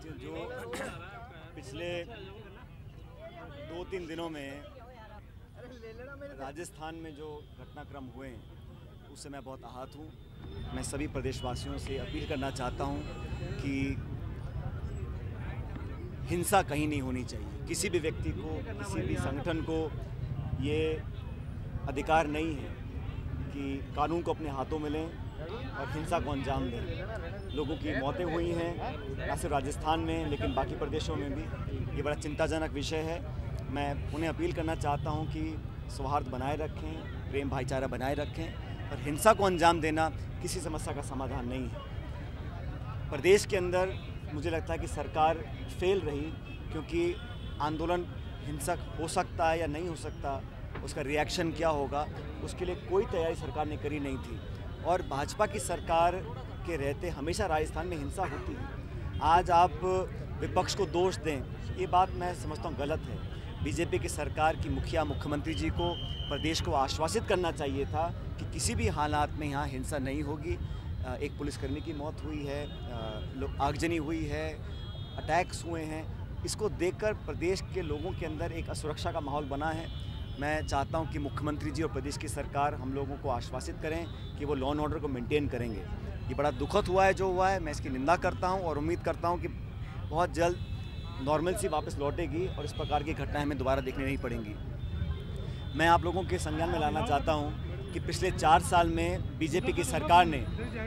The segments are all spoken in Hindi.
जो पिछले 2-3 दिनों में राजस्थान में जो घटनाक्रम हुए हैं उससे मैं बहुत आहत हूँ। मैं सभी प्रदेशवासियों से अपील करना चाहता हूँ कि हिंसा कहीं नहीं होनी चाहिए। किसी भी व्यक्ति को, किसी भी संगठन को ये अधिकार नहीं है कि कानून को अपने हाथों में लें और हिंसा को अंजाम दें। लोगों की मौतें हुई हैं न सिर्फ राजस्थान में लेकिन बाकी प्रदेशों में भी। ये बड़ा चिंताजनक विषय है। मैं उन्हें अपील करना चाहता हूं कि सौहार्द बनाए रखें, प्रेम भाईचारा बनाए रखें और हिंसा को अंजाम देना किसी समस्या का समाधान नहीं है। प्रदेश के अंदर मुझे लगता है कि सरकार फेल रही, क्योंकि आंदोलन हिंसक हो सकता है या नहीं हो सकता, उसका रिएक्शन क्या होगा, उसके लिए कोई तैयारी सरकार ने करी नहीं थी। और भाजपा की सरकार के रहते हमेशा राजस्थान में हिंसा होती है। आज आप विपक्ष को दोष दें, ये बात मैं समझता हूँ गलत है। बीजेपी की सरकार की मुखिया मुख्यमंत्री जी को प्रदेश को आश्वासित करना चाहिए था कि किसी भी हालात में यहाँ हिंसा नहीं होगी। एक पुलिसकर्मी की मौत हुई है, आगजनी हुई है, अटैक्स हुए हैं। इसको देखकर प्रदेश के लोगों के अंदर एक असुरक्षा का माहौल बना है। मैं चाहता हूं कि मुख्यमंत्री जी और प्रदेश की सरकार हम लोगों को आश्वासित करें कि वो लॉ एंड ऑर्डर को मेंटेन करेंगे। ये बड़ा दुखद हुआ है जो हुआ है, मैं इसकी निंदा करता हूं और उम्मीद करता हूं कि बहुत जल्द नॉर्मलसी वापस लौटेगी और इस प्रकार की घटनाएं हमें दोबारा देखनी नहीं पड़ेंगी। मैं आप लोगों के संज्ञान में लाना चाहता हूं कि पिछले 4 साल में बीजेपी की सरकार ने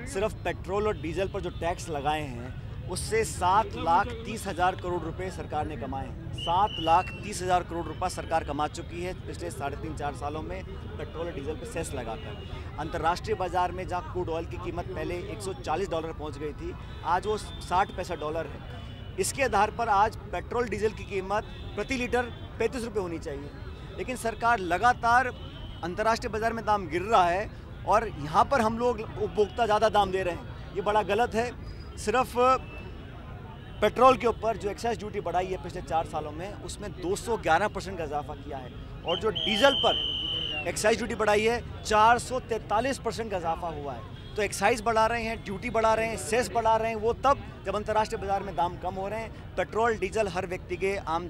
सिर्फ पेट्रोल और डीजल पर जो टैक्स लगाए हैं उससे 7,30,000 करोड़ रुपए सरकार ने कमाए हैं। 7,30,000 करोड़ रुपए सरकार कमा चुकी है पिछले 3.5-4 सालों में पेट्रोल और डीजल पर सेस लगाकर। अंतर्राष्ट्रीय बाजार में जहां क्रूड ऑयल की कीमत पहले $140 पहुंच गई थी, आज वो $60 है। इसके आधार पर आज पेट्रोल डीजल की कीमत प्रति लीटर 35 रुपये होनी चाहिए, लेकिन सरकार लगातार अंतर्राष्ट्रीय बाजार में दाम गिर रहा है और यहाँ पर हम लोग उपभोक्ता ज़्यादा दाम दे रहे हैं। ये बड़ा गलत है। सिर्फ पेट्रोल के ऊपर जो एक्साइज ड्यूटी बढ़ाई है पिछले 4 सालों में, उसमें 211% का इजाफा किया है और जो डीजल पर एक्साइज ड्यूटी बढ़ाई है 443% का इजाफा हुआ है। तो एक्साइज बढ़ा रहे हैं, ड्यूटी बढ़ा रहे हैं, सेस बढ़ा रहे हैं, वो तब जब अंतर्राष्ट्रीय बाजार में दाम कम हो रहे हैं। पेट्रोल डीजल हर व्यक्ति के आम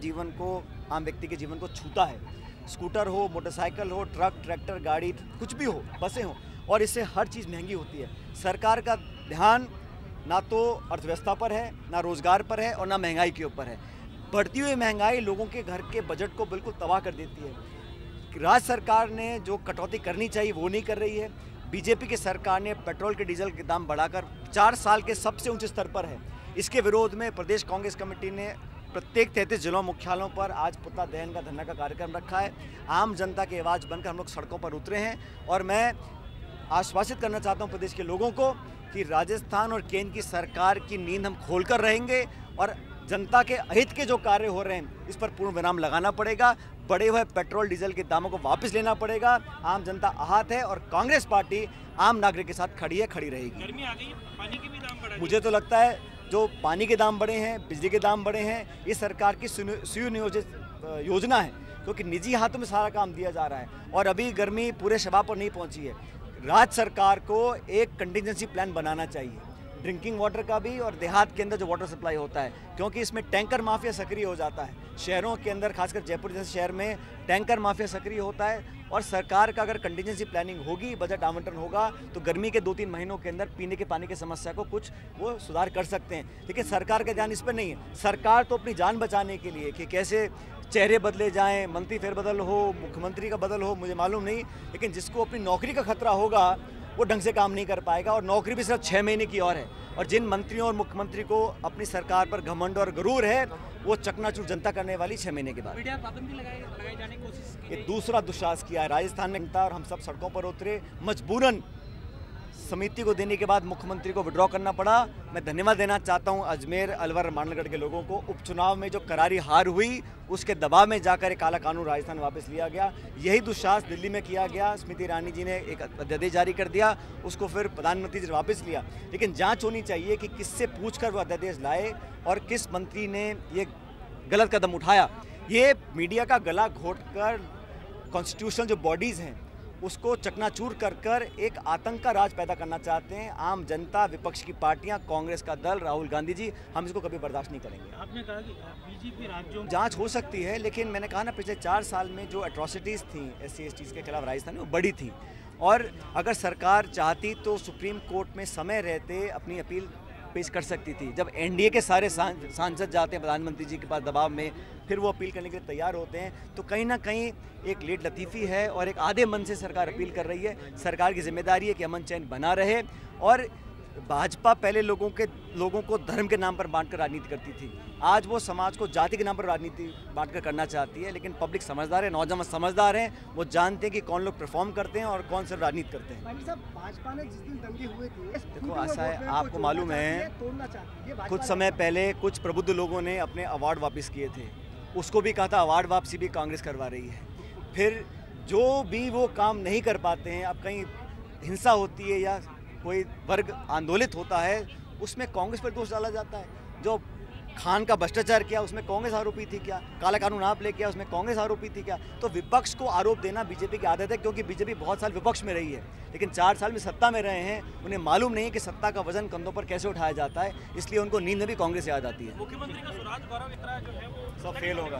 व्यक्ति के जीवन को छूता है। स्कूटर हो, मोटरसाइकिल हो, ट्रक, ट्रैक्टर, गाड़ी, कुछ भी हो, बसें हो, और इससे हर चीज़ महंगी होती है। सरकार का ध्यान ना तो अर्थव्यवस्था पर है, ना रोजगार पर है और ना महंगाई के ऊपर है। बढ़ती हुई महंगाई लोगों के घर के बजट को बिल्कुल तबाह कर देती है। राज्य सरकार ने जो कटौती करनी चाहिए वो नहीं कर रही है। बीजेपी की सरकार ने पेट्रोल के डीजल के दाम बढ़ाकर 4 साल के सबसे ऊंचे स्तर पर है। इसके विरोध में प्रदेश कांग्रेस कमेटी ने प्रत्येक 33 जिलों मुख्यालयों पर आज पुतला दहन का धरना का कार्यक्रम रखा है। आम जनता की आवाज़ बनकर हम लोग सड़कों पर उतरे हैं और मैं आश्वासित करना चाहता हूं प्रदेश के लोगों को कि राजस्थान और केंद्र की सरकार की नींद हम खोलकर रहेंगे और जनता के हित के जो कार्य हो रहे हैं इस पर पूर्ण विराम लगाना पड़ेगा। बढ़े हुए पेट्रोल डीजल के दामों को वापस लेना पड़ेगा। आम जनता आहत है और कांग्रेस पार्टी आम नागरिक के साथ खड़ी है, खड़ी रहेगी। गर्मी आ गई, पानी के भी दाम बढ़ा। मुझे तो लगता है जो पानी के दाम बढ़े हैं, बिजली के दाम बढ़े हैं, ये सरकार की सुनियोजित योजना है, क्योंकि निजी हाथों में सारा काम दिया जा रहा है और अभी गर्मी पूरे शबाब पर नहीं पहुंची है। राज्य सरकार को एक कंटिजेंसी प्लान बनाना चाहिए, ड्रिंकिंग वाटर का भी और देहात के अंदर जो वाटर सप्लाई होता है, क्योंकि इसमें टैंकर माफिया सक्रिय हो जाता है। शहरों के अंदर, खासकर जयपुर जैसे शहर में टैंकर माफिया सक्रिय होता है और सरकार का अगर कंटिजेंसी प्लानिंग होगी, बजट आवंटन होगा तो गर्मी के 2-3 महीनों के अंदर पीने के पानी की समस्या को कुछ वो सुधार कर सकते हैं। लेकिन सरकार का ध्यान इस पर नहीं है। सरकार तो अपनी जान बचाने के लिए कि कैसे चेहरे बदले जाएं, मंत्री फेरबदल हो, मुख्यमंत्री का बदल हो, मुझे मालूम नहीं, लेकिन जिसको अपनी नौकरी का खतरा होगा वो ढंग से काम नहीं कर पाएगा और नौकरी भी सिर्फ 6 महीने की और है। और जिन मंत्रियों और मुख्यमंत्री को अपनी सरकार पर घमंड और गरूर है, वो चकनाचूर जनता करने वाली 6 महीने के बाद। मीडिया पाबंदी लगाई जाने की कोशिश की। ये दूसरा दुस्साहस किया है राजस्थान ने और हम सब सड़कों पर उतरे। मजबूरन समिति को देने के बाद मुख्यमंत्री को विड्रॉ करना पड़ा। मैं धन्यवाद देना चाहता हूं अजमेर, अलवर, मानगढ़ के लोगों को। उपचुनाव में जो करारी हार हुई उसके दबाव में जाकर एक काला कानून राजस्थान वापस लिया गया। यही दुस्साहस दिल्ली में किया गया। स्मृति ईरानी जी ने एक अध्यादेश जारी कर दिया, उसको फिर प्रधानमंत्री जी ने वापस लिया। लेकिन जाँच होनी चाहिए कि किससे पूछ कर वो अध्यादेश लाए और किस मंत्री ने ये गलत कदम उठाया। ये मीडिया का गला घोट कर कॉन्स्टिट्यूशनल जो बॉडीज़ हैं उसको चकनाचूर कर कर एक आतंक का राज पैदा करना चाहते हैं। आम जनता, विपक्ष की पार्टियां, कांग्रेस का दल, राहुल गांधी जी, हम इसको कभी बर्दाश्त नहीं करेंगे। आपने कहा कि बीजेपी राज्यों जांच हो सकती है, लेकिन मैंने कहा ना, पिछले 4 साल में जो एट्रॉसिटीज़ थी SC/STs के खिलाफ राजस्थान में, वो बड़ी थी। और अगर सरकार चाहती तो सुप्रीम कोर्ट में समय रहते अपनी अपील पेश कर सकती थी। जब NDA के सारे सांसद जाते हैं प्रधानमंत्री जी के पास दबाव में, फिर वो अपील करने के लिए तैयार होते हैं, तो कहीं ना कहीं एक लेट लतीफ़ी है और एक आधे मन से सरकार अपील कर रही है। सरकार की जिम्मेदारी है कि अमन चैन बना रहे। और भाजपा पहले लोगों को धर्म के नाम पर बांटकर राजनीति करती थी, आज वो समाज को जाति के नाम पर राजनीति बांटकर करना चाहती है। लेकिन पब्लिक समझदार है, नौजवान समझदार हैं, वो जानते हैं कि कौन लोग परफॉर्म करते हैं और कौन सिर्फ राजनीति करते हैं। भाजपा ने जिस दिन दंगे हुए थे, देखो ऐसा है, आपको मालूम है, कुछ समय पहले कुछ प्रबुद्ध लोगों ने अपने अवार्ड वापस किए थे, उसको भी कहा था अवार्ड वापसी भी कांग्रेस करवा रही है। फिर जो भी वो काम नहीं कर पाते हैं, अब कहीं हिंसा होती है या कोई वर्ग आंदोलित होता है, उसमें कांग्रेस पर दोष डाला जाता है। जो खान का भ्रष्टाचार किया उसमें कांग्रेस आरोपी थी क्या? काला कानून आप लेके आया उसमें कांग्रेस आरोपी थी क्या? तो विपक्ष को आरोप देना बीजेपी की आदत है, क्योंकि बीजेपी बहुत साल विपक्ष में रही है, लेकिन 4 साल में सत्ता में रहे हैं। उन्हें मालूम नहीं है कि सत्ता का वजन कंधों पर कैसे उठाया जाता है, इसलिए उनको नींद में भी कांग्रेस याद आती है। मुख्यमंत्री का स्वराज गौरव यात्रा जो है वो सब फेल होगा।